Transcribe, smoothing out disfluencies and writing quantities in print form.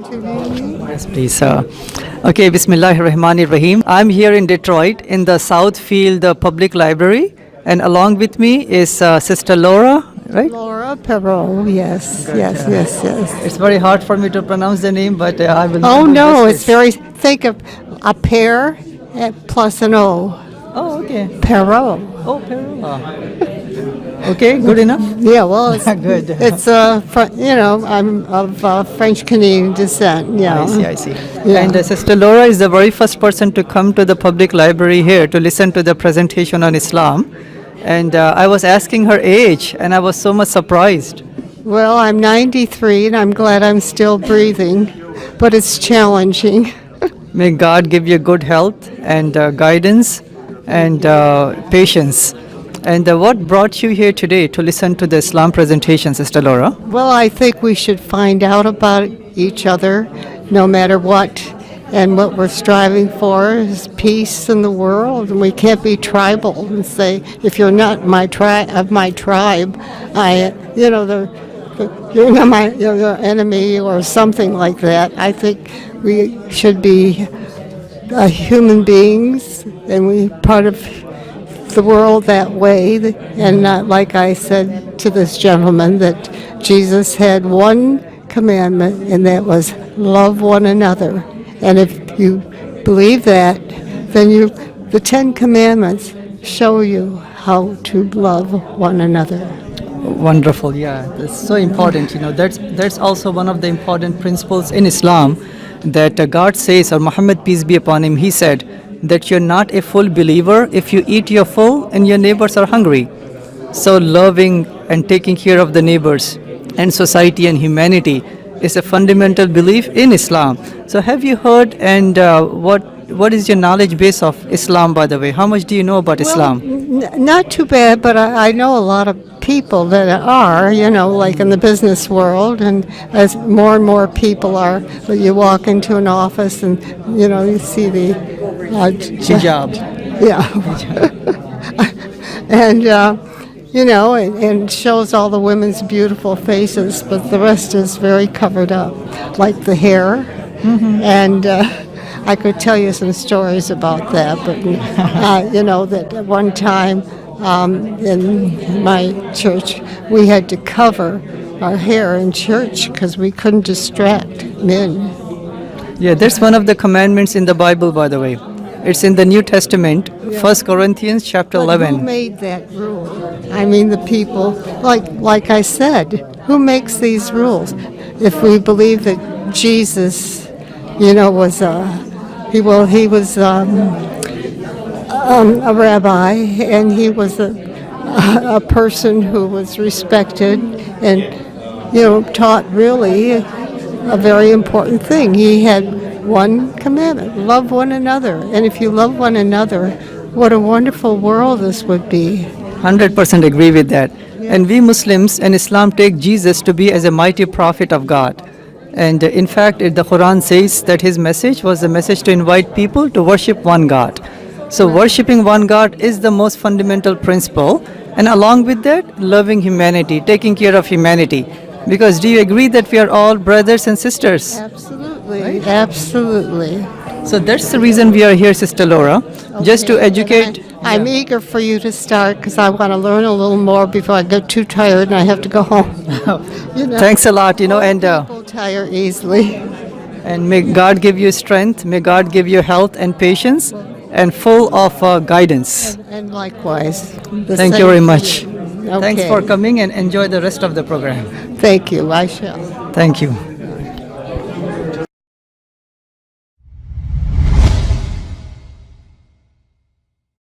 interview me? Yes, please. Okay, Bismillahirrahmanirrahim. I'm here in Detroit in the Southfield Public Library, and along with me is Sister Laura, right? Laura Perot, yes, yes. It's very hard for me to pronounce the name, but I will. Oh, do no, it's justice. think of a pear plus an O. Oh, okay. Perot. Oh, Peru. Okay, good enough. Yeah, well, it's, Good. it's I'm of French Canadian descent, yeah. I see. Yeah. And Sister Laura is the very first person to come to the public library here to listen to the presentation on Islam. And I was asking her age, and I was so much surprised. Well, I'm 93, and I'm glad I'm still breathing, but it's challenging. May God give you good health and guidance and patience. And what brought you here today to listen to the Islam presentation, Sister Laura? Well, I think we should find out about each other no matter what. And what we're striving for is peace in the world. And we can't be tribal and say, if you're not of my tribe, you're not you're your enemy or something like that. I think we should be human beings, and we part of the world that way, and not like I said to this gentleman that Jesus had one commandment, and that was love one another. And if you believe that, then the 10 Commandments show you how to love one another. Wonderful, yeah. That's so important. That's also one of the important principles in Islam that God says, or Muhammad, peace be upon him, he said that you're not a full believer if you eat your full and your neighbors are hungry. So loving and taking care of the neighbors and society and humanity is a fundamental belief in Islam. So have you heard, and what is your knowledge base of Islam, by the way? How much do you know about Islam? Not too bad, but I know a lot of people that are, like in the business world, and as more and more people are, you walk into an office and, you see the Hijab. Yeah. And, and shows all the women's beautiful faces, but the rest is very covered up, like the hair. Mm-hmm. And I could tell you some stories about that, but, that at one time in my church, we had to cover our hair in church because we couldn't distract men. Yeah, that's one of the commandments in the Bible, by the way. It's in the New Testament, 1 Corinthians chapter 11. Who made that rule? I mean, the people, like I said, who makes these rules? If we believe that Jesus, was he was a rabbi, and he was a person who was respected and, taught really a very important thing. He had one commandment, love one another. And if you love one another, what a wonderful world this would be. 100% agree with that. Yeah. And we Muslims and Islam take Jesus to be as a mighty prophet of God. And in fact, the Quran says that his message was the message to invite people to worship one God. So worshiping one God is the most fundamental principle. And along with that, loving humanity, taking care of humanity. Because do you agree that we are all brothers and sisters? Absolutely, right? Absolutely. So that's the reason we are here, Sister Laura, just to educate. I'm eager for you to start because I want to learn a little more before I get too tired and I have to go home. Thanks a lot, and people tire easily. And may God give you strength, may God give you health and patience, and full of guidance. And likewise. Thank you very much. Okay. Thanks for coming, and enjoy the rest of the program. Thank you. I shall. Thank you.